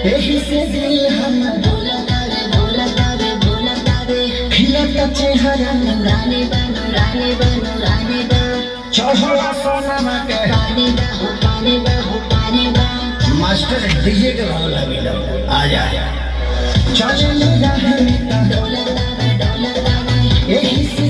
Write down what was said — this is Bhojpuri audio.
यही से दिल हम खिलता चेहरा नूरानी बा नूरानी बा नूरानी बा चढ़ा सोना के पानी बा मास्टर डीजे के भाव लगे आ जा चले राह में यही से